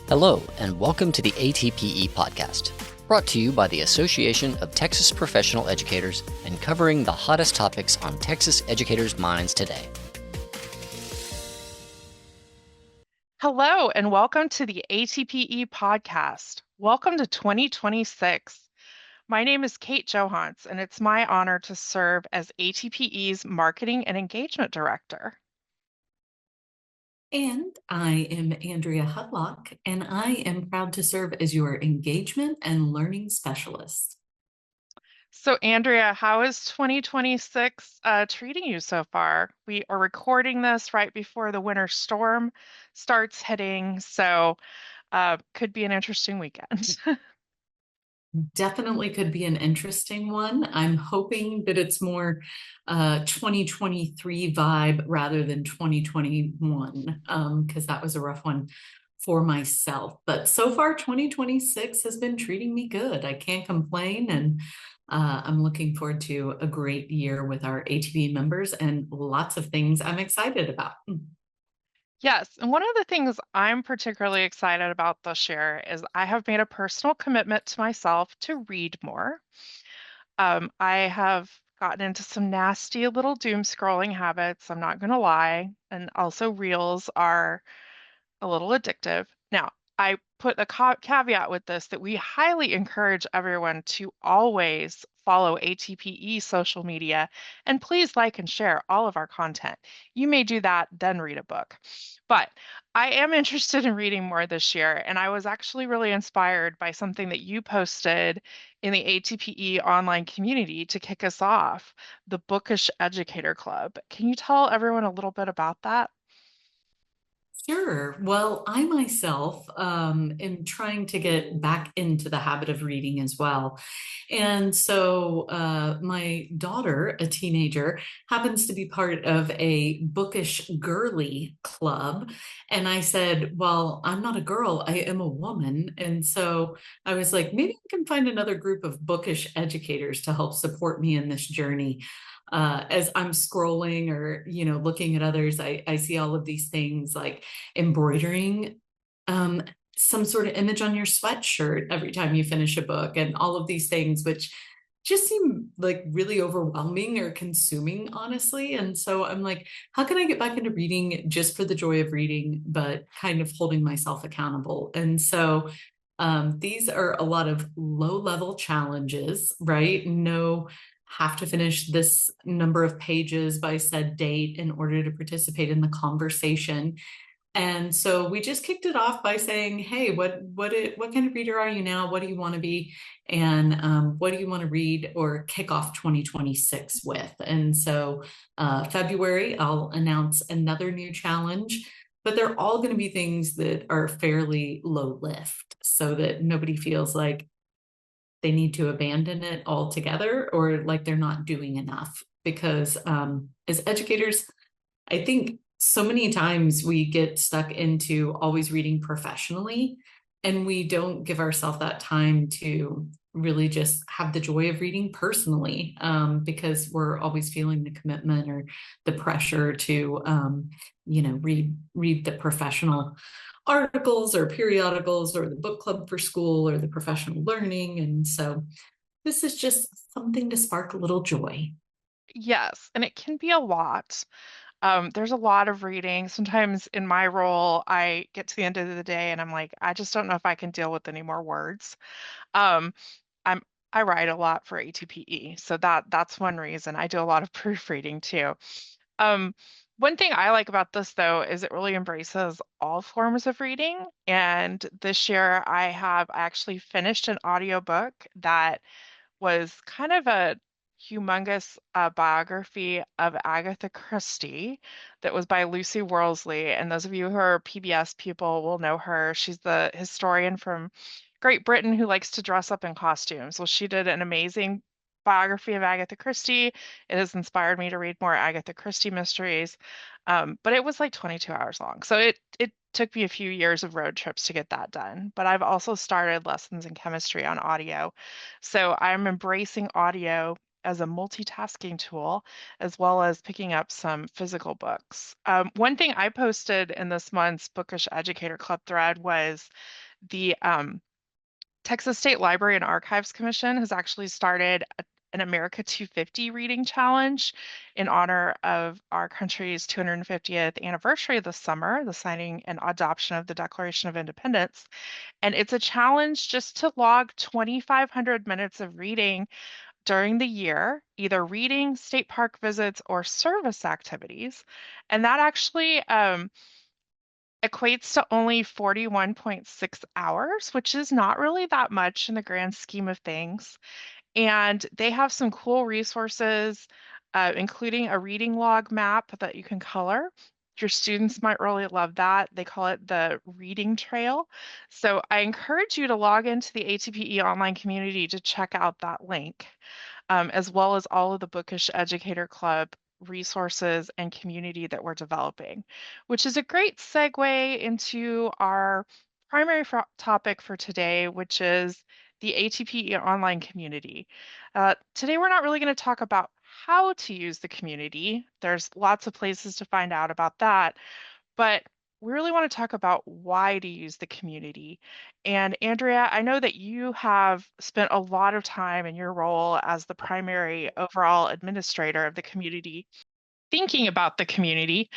Hello, and welcome to the ATPE podcast, brought to you by the Association of Texas Professional Educators and covering the hottest topics on Texas educators' minds today. Hello, and welcome to the ATPE podcast. Welcome to 2026. My name is Kate Johanns, and it's my honor to serve as ATPE's Marketing and Engagement Director. And I am Andrea Hutlock, and I am proud to serve as your Engagement and Learning Specialist. So, Andrea, how is 2026 treating you so far? We are recording this right before the winter storm starts hitting, so could be an interesting weekend. Definitely could be an interesting one. I'm hoping that it's more 2023 vibe rather than 2021, because that was a rough one for myself. But so far, 2026 has been treating me good. I can't complain, and I'm looking forward to a great year with our ATB members and lots of things I'm excited about. Yes, and one of the things I'm particularly excited about this year is I have made a personal commitment to myself to read more. I have gotten into some nasty little doom scrolling habits, I'm not going to lie, and also reels are a little addictive. Now, I put a caveat with this that we highly encourage everyone to always follow ATPE social media and please like and share all of our content. You may do that, then read a book. But I am interested in reading more this year, and I was actually really inspired by something that you posted in the ATPE online community to kick us off, the Bookish Educator Club. Can you tell everyone a little bit about that? Sure. Well, I myself am trying to get back into the habit of reading as well. And so my daughter, a teenager, happens to be part of a bookish girly club. And I said, well, I'm not a girl, I am a woman. And so I was like, maybe I can find another group of bookish educators to help support me in this journey. As I'm scrolling or looking at others, I see all of these things like embroidering um, some sort of image on your sweatshirt every time you finish a book, and all of these things, which just seem like really overwhelming or consuming, honestly. And so I'm like, how can I get back into reading just for the joy of reading, but kind of holding myself accountable? And so these are a lot of low level challenges, right? No, have to finish this number of pages by said date in order to participate in the conversation. And so we just kicked it off by saying, "Hey, what kind of reader are you now? What do you want to be, and what do you want to read or kick off 2026 with?" And so February, I'll announce another new challenge, but they're all going to be things that are fairly low lift, so that nobody feels like they need to abandon it altogether or like they're not doing enough. Because as educators, I think so many times we get stuck into always reading professionally, and we don't give ourselves that time to really just have the joy of reading personally, because we're always feeling the commitment or the pressure to read the professional articles or periodicals or the book club for school or the professional learning. And so this is just something to spark a little joy. Yes, and it can be a lot. There's a lot of reading. Sometimes in my role, I get to the end of the day and I'm like, I just don't know if I can deal with any more words. Um, I'm I write a lot for ATPE, so that's one reason. I do a lot of proofreading too. Um, One thing I like about this though is it really embraces all forms of reading. And this year I actually finished an audiobook that was kind of a humongous biography of Agatha Christie that was by Lucy Worlsley. And those of you who are PBS people will know her. She's the historian from Great Britain who likes to dress up in costumes. Well, she did an amazing biography of Agatha Christie. It has inspired me to read more Agatha Christie mysteries. But it was like 22 hours long. So it took me a few years of road trips to get that done. But I've also started lessons in chemistry on audio. So I'm embracing audio as a multitasking tool, as well as picking up some physical books. One thing I posted in this month's Bookish Educator Club thread was the Texas State Library and Archives Commission has actually started an America 250 reading challenge in honor of our country's 250th anniversary this summer, the signing and adoption of the Declaration of Independence. And it's a challenge just to log 2,500 minutes of reading during the year, either reading, state park visits, or service activities. And that actually equates to only 41.6 hours, which is not really that much in the grand scheme of things. And they have some cool resources, including a reading log map that you can color. Your students might really love that. They call it the reading trail. So I encourage you to log into the ATPE online community to check out that link, as well as all of the Bookish Educator Club resources and community that we're developing, which is a great segue into our primary topic for today, which is the ATPE online community. Today, we're not really going to talk about how to use the community. There's lots of places to find out about that, but we really want to talk about why to use the community. And Andrea, I know that you have spent a lot of time in your role as the primary overall administrator of the community thinking about the community.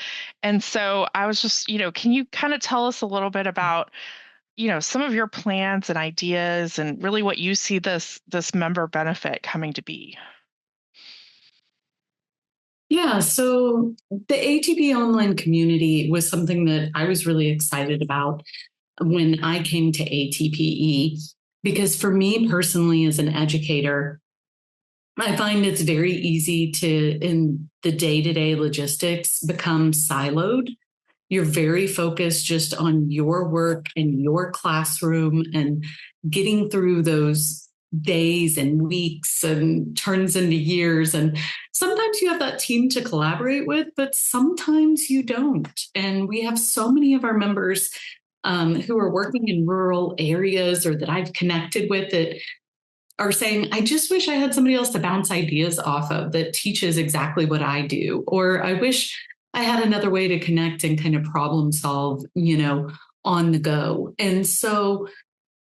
And so I was just, can you kind of tell us a little bit about, some of your plans and ideas and really what you see this member benefit coming to be? Yeah, so the ATP online community was something that I was really excited about when I came to ATPE, because for me personally, as an educator, I find it's very easy to, in the day-to-day logistics, become siloed. You're very focused just on your work and your classroom and getting through those days and weeks and turns into years. And sometimes you have that team to collaborate with, but sometimes you don't. And we have so many of our members who are working in rural areas or that I've connected with that are saying, I just wish I had somebody else to bounce ideas off of that teaches exactly what I do. Or I wish I had another way to connect and kind of problem solve, on the go. And so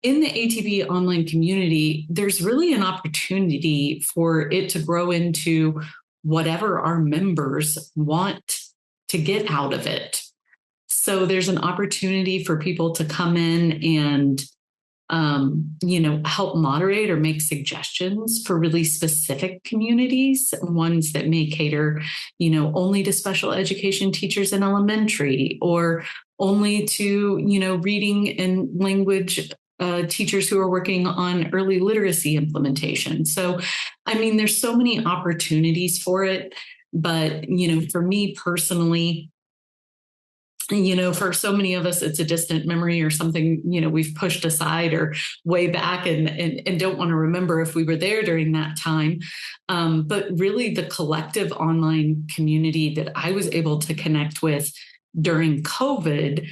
in the ATP online community, there's really an opportunity for it to grow into whatever our members want to get out of it. So there's an opportunity for people to come in and help moderate or make suggestions for really specific communities, ones that may cater, only to special education teachers in elementary or only to, reading and language teachers who are working on early literacy implementation. So, there's so many opportunities for it. But, for me personally, for so many of us, it's a distant memory or something, we've pushed aside or way back and don't want to remember if we were there during that time. But really the collective online community that I was able to connect with during COVID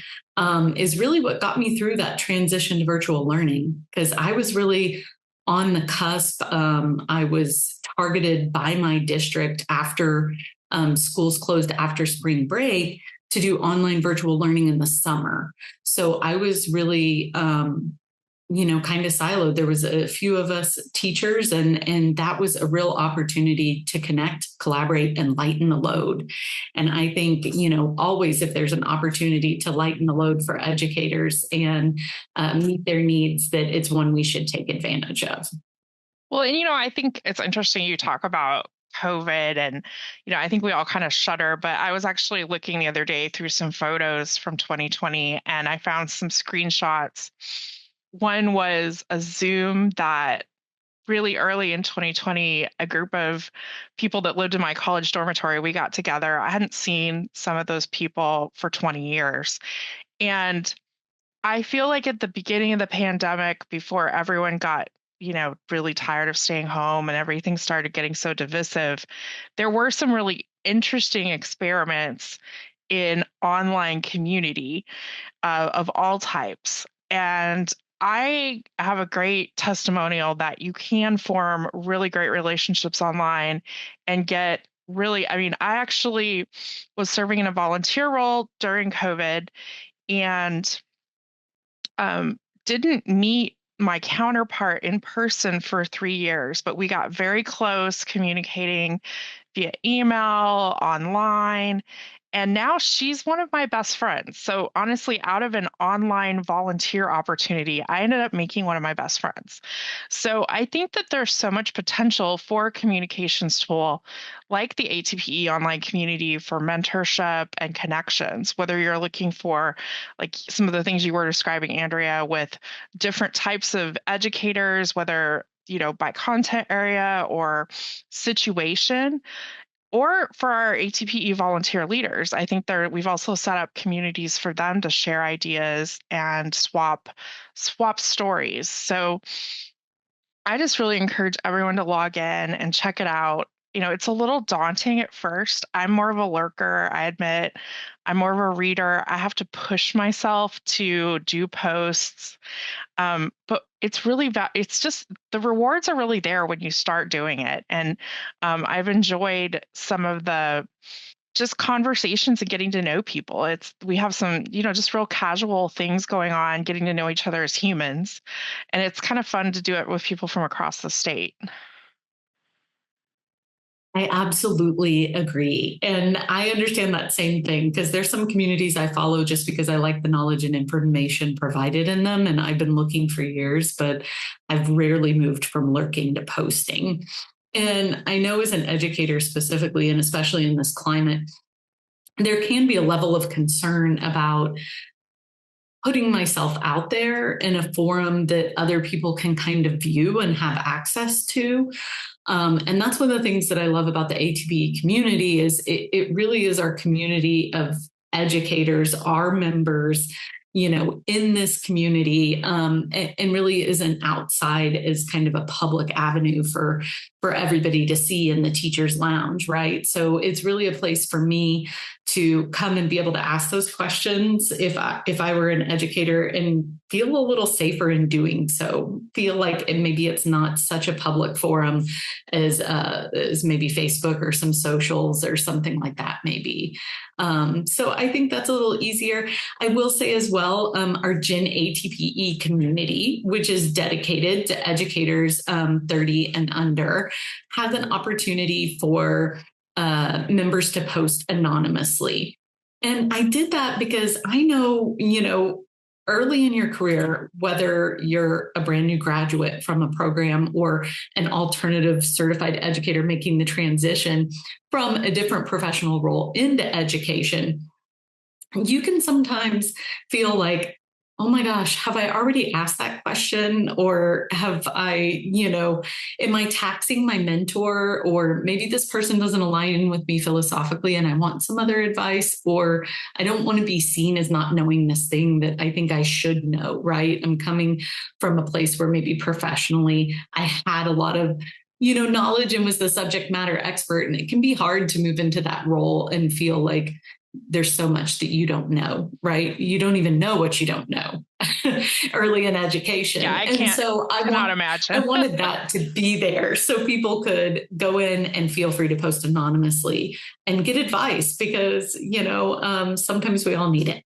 is really what got me through that transition to virtual learning, because I was really on the cusp. I was targeted by my district after schools closed after spring break to do online virtual learning in the summer. So I was really, kind of siloed. There was a few of us teachers, and that was a real opportunity to connect, collaborate, and lighten the load. And I think, always if there's an opportunity to lighten the load for educators and meet their needs, that it's one we should take advantage of. Well, and I think it's interesting you talk about COVID and, I think we all kind of shudder, but I was actually looking the other day through some photos from 2020 and I found some screenshots. One was a Zoom that really early in 2020, a group of people that lived in my college dormitory, we got together. I hadn't seen some of those people for 20 years. And I feel like at the beginning of the pandemic, before everyone got, really tired of staying home and everything started getting so divisive, there were some really interesting experiments in online community of all types. And I have a great testimonial that you can form really great relationships online and get really, I mean, I actually was serving in a volunteer role during COVID and didn't meet my counterpart in person for 3 years, but we got very close communicating via email, online, and now she's one of my best friends. So honestly, out of an online volunteer opportunity, I ended up making one of my best friends. So I think that there's so much potential for a communications tool like the ATPE online community for mentorship and connections, whether you're looking for like some of the things you were describing, Andrea, with different types of educators, whether by content area or situation, or for our ATPE volunteer leaders. I think we've also set up communities for them to share ideas and swap stories. So I just really encourage everyone to log in and check it out. It's a little daunting at first. I'm more of a lurker, I admit. I'm more of a reader. I have to push myself to do posts. But it's really, it's just the rewards are really there when you start doing it. And I've enjoyed some of the just conversations and getting to know people. We have some, just real casual things going on, getting to know each other as humans. And it's kind of fun to do it with people from across the state. I absolutely agree. And I understand that same thing because there's some communities I follow just because I like the knowledge and information provided in them. And I've been looking for years, but I've rarely moved from lurking to posting. And I know as an educator specifically, and especially in this climate, there can be a level of concern about putting myself out there in a forum that other people can kind of view and have access to. And that's one of the things that I love about the ATPE community is it really is our community of educators, our members, in this community, and really isn't outside as kind of a public avenue for everybody to see in the teacher's lounge, right? So it's really a place for me to come and be able to ask those questions if I were an educator and feel a little safer in doing so. Feel like maybe it's not such a public forum as maybe Facebook or some socials or something like that, maybe. So I think that's a little easier. I will say as well, our Gen ATPE community, which is dedicated to educators 30 and under, has an opportunity for members to post anonymously. And I did that because I know, early in your career, whether you're a brand new graduate from a program or an alternative certified educator making the transition from a different professional role into education, you can sometimes feel like, oh my gosh, have I already asked that question? Or have I, am I taxing my mentor? Or maybe this person doesn't align with me philosophically and I want some other advice, or I don't want to be seen as not knowing this thing that I think I should know, right? I'm coming from a place where maybe professionally I had a lot of knowledge and was the subject matter expert. And it can be hard to move into that role and feel like there's so much that you don't know, right? You don't even know what you don't know early in education. Yeah, cannot imagine. I wanted that to be there so people could go in and feel free to post anonymously and get advice because, sometimes we all need it.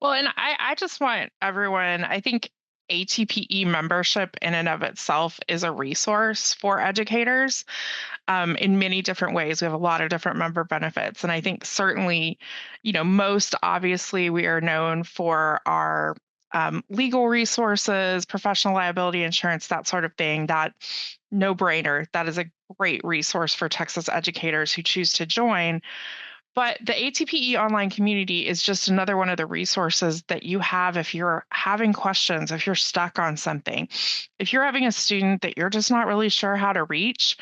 Well, and I just want everyone, I think ATPE membership in and of itself is a resource for educators in many different ways. We have a lot of different member benefits. And I think certainly, most obviously we are known for our legal resources, professional liability insurance, that sort of thing. That no brainer. That is a great resource for Texas educators who choose to join. But the ATPE online community is just another one of the resources that you have if you're having questions, if you're stuck on something. If you're having a student that you're just not really sure how to reach,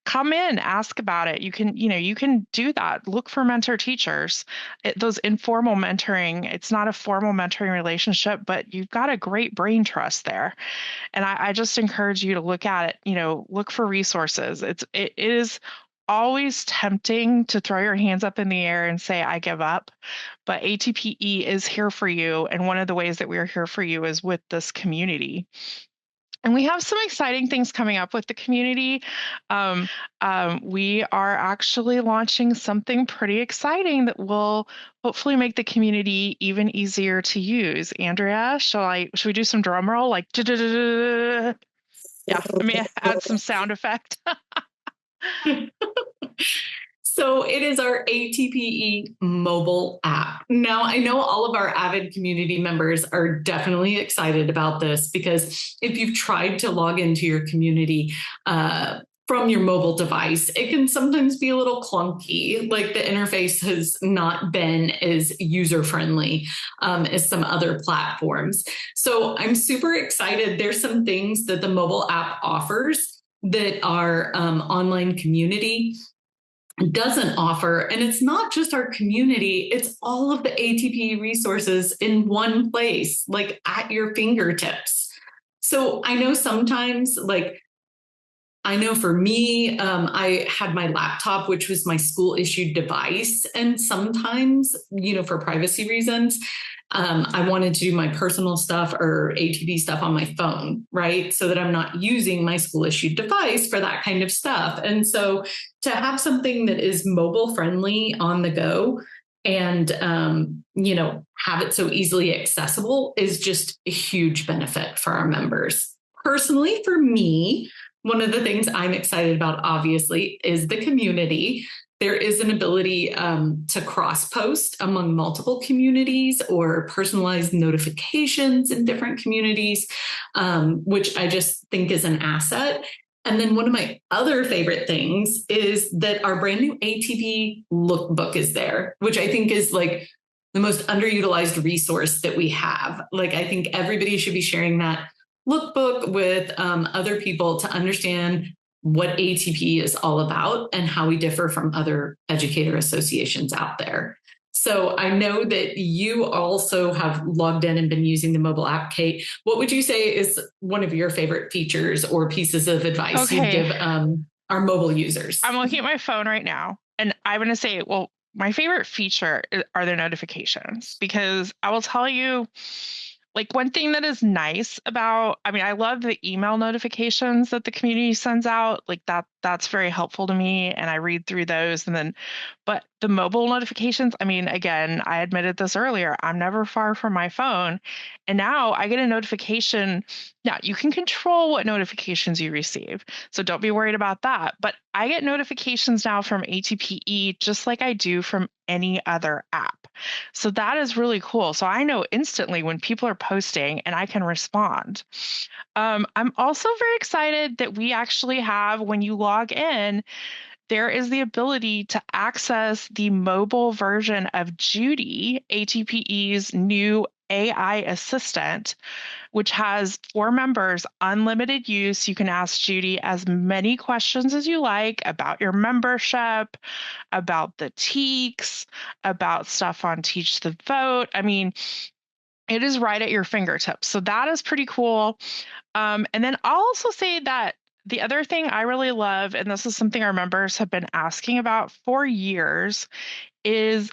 come in, ask about it. You can do that. Look for mentor teachers. Those informal mentoring, it's not a formal mentoring relationship, but you've got a great brain trust there. And I just encourage you to look at it, look for resources. It is always tempting to throw your hands up in the air and say, I give up. But ATPE is here for you. And one of the ways that we are here for you is with this community. And we have some exciting things coming up with the community. We are actually launching something pretty exciting that will hopefully make the community even easier to use. Andrea, should we do some drum roll? Like, yeah, I mean, add some sound effect. So it is our ATPE mobile app. Now, I know all of our avid community members are definitely excited about this, because if you've tried to log into your community from your mobile device, it can sometimes be a little clunky. Like, the interface has not been as user-friendly as some other platforms. So I'm super excited. There's some things that the mobile app offers that our online community doesn't offer. And it's not just our community, it's all of the ATP resources in one place, like at your fingertips. So I know sometimes, like, I know for me, I had my laptop, which was my school issued device. And sometimes, for privacy reasons, I wanted to do my personal stuff or ATP stuff on my phone, right? So that I'm not using my school issued device for that kind of stuff. And so to have something that is mobile friendly on the go and, have it so easily accessible is just a huge benefit for our members. Personally, for me, one of the things I'm excited about, obviously, is the community. There is an ability to cross-post among multiple communities or personalized notifications in different communities, which I just think is an asset. And then one of my other favorite things is that our brand new ATP lookbook is there, which I think is like the most underutilized resource that we have. Like, I think everybody should be sharing that lookbook with other people to understand what ATP is all about and how we differ from other educator associations out there. So I know that you also have logged in and been using the mobile app, Kate. What would you say is one of your favorite features or pieces of advice you'd give our mobile users? I'm looking at my phone right now, and I'm going to say, well, my favorite feature are the notifications, because I will tell you, like, one thing that is nice about, I love the email notifications that the community sends out. Like, that's very helpful to me, and I read through those. But the mobile notifications, again, I admitted this earlier, I'm never far from my phone. And now I get a notification. Now, you can control what notifications you receive, so don't be worried about that. But I get notifications now from ATPE just like I do from any other app. So that is really cool. So I know instantly when people are posting and I can respond. I'm also very excited that we actually have, when you log in, there is the ability to access the mobile version of Judy, ATPE's new AI assistant, which has, for members, unlimited use. You can ask Judy as many questions as you like about your membership, about the TEKS, about stuff on Teach the Vote. It is right at your fingertips. So that is pretty cool. And then I'll also say that the other thing I really love, and this is something our members have been asking about for years, is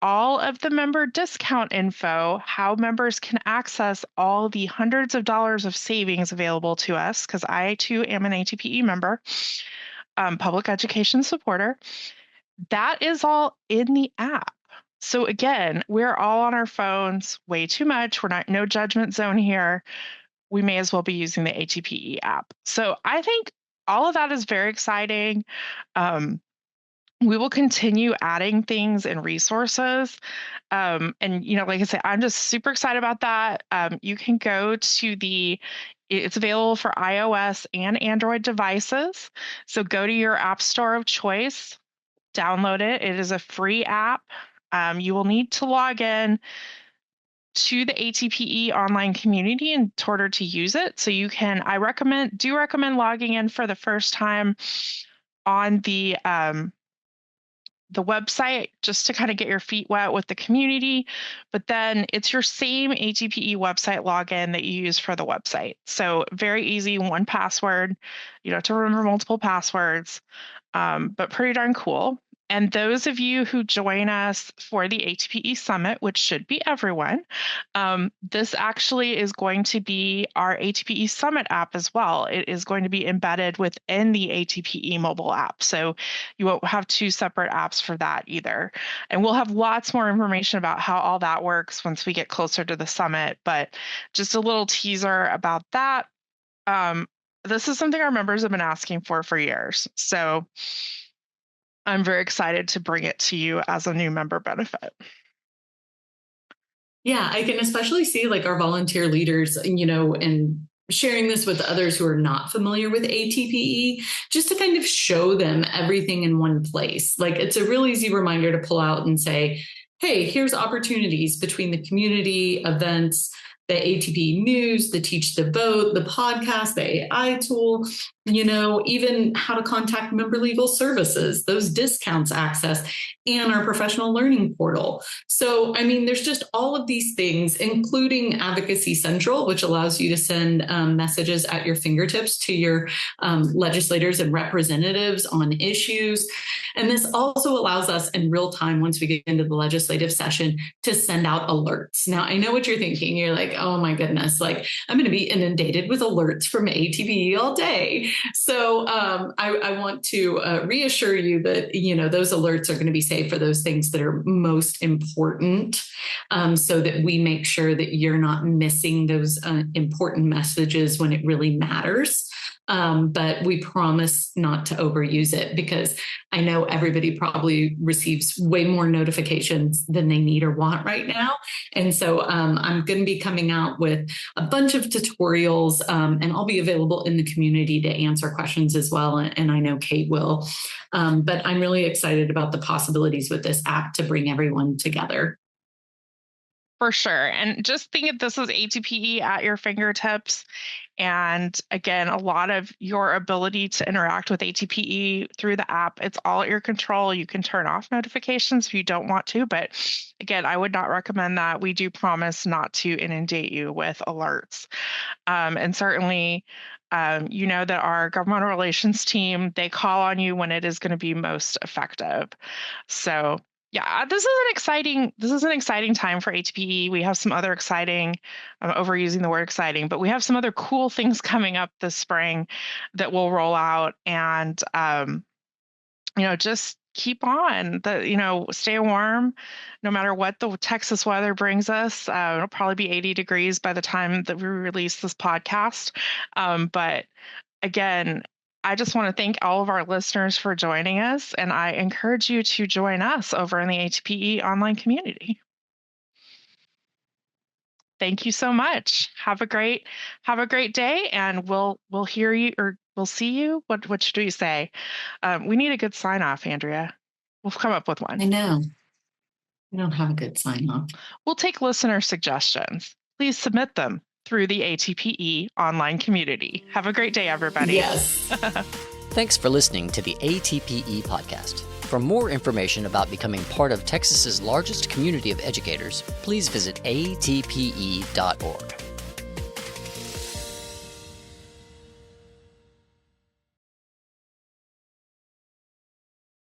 all of the member discount info, how members can access all the hundreds of dollars of savings available to us, because I too am an ATPE member, public education supporter. That is all in the app. So again, we're all on our phones way too much. We're not, no judgment zone here. We may as well be using the ATPE app. So I think all of that is very exciting. We will continue adding things and resources. And, like I said, I'm just super excited about that. You can go to it's available for iOS and Android devices. So go to your app store of choice, download it. It is a free app. You will need to log in to the ATPE online community in order to use it. So I recommend logging in for the first time on the website, just to kind of get your feet wet with the community. But then it's your same ATPE website login that you use for the website. So very easy, one password. You don't have to remember multiple passwords. but pretty darn cool. And those of you who join us for the ATPE Summit, which should be everyone, this actually is going to be our ATPE Summit app as well. It is going to be embedded within the ATPE mobile app. So you won't have two separate apps for that either. And we'll have lots more information about how all that works once we get closer to the summit. But just a little teaser about that. This is something our members have been asking for years. So I'm very excited to bring it to you as a new member benefit. Yeah, I can especially see like our volunteer leaders, and sharing this with others who are not familiar with ATPE, just to kind of show them everything in one place. Like it's a real easy reminder to pull out and say, hey, here's opportunities between the community events, the ATPE news, the Teach the Vote, the podcast, the AI tool, even how to contact member legal services, those discounts access, and our professional learning portal. So, there's just all of these things, including Advocacy Central, which allows you to send messages at your fingertips to your legislators and representatives on issues. And this also allows us in real time, once we get into the legislative session, to send out alerts. Now, I know what you're thinking. You're like, oh my goodness, like I'm going to be inundated with alerts from ATPE all day. So I want to reassure you that, those alerts are going to be saved for those things that are most important, so that we make sure that you're not missing those important messages when it really matters. But we promise not to overuse it, because I know everybody probably receives way more notifications than they need or want right now. And so I'm going to be coming out with a bunch of tutorials, and I'll be available in the community to answer questions as well. And I know Kate will. But I'm really excited about the possibilities with this app to bring everyone together. For sure. And just think of this as ATPE at your fingertips. And again, a lot of your ability to interact with ATPE through the app, it's all at your control. You can turn off notifications if you don't want to. But again, I would not recommend that. We do promise not to inundate you with alerts. And certainly, that our governmental relations team, they call on you when it is going to be most effective. So yeah, this is an exciting time for ATPE. We have some other exciting, I'm overusing the word exciting, but we have some other cool things coming up this spring that will roll out. And, just keep on, stay warm, no matter what the Texas weather brings us. It'll probably be 80 degrees by the time that we release this podcast. But again, I just want to thank all of our listeners for joining us, and I encourage you to join us over in the ATPE online community. Thank you so much. Have a great day, and we'll hear you, or we'll see you. What should we say? We need a good sign off, Andrea. We'll come up with one. I know. We don't have a good sign off. We'll take listener suggestions. Please submit them through the ATPE online community. Have a great day, everybody. Yes. Thanks for listening to the ATPE podcast. For more information about becoming part of Texas's largest community of educators, please visit atpe.org.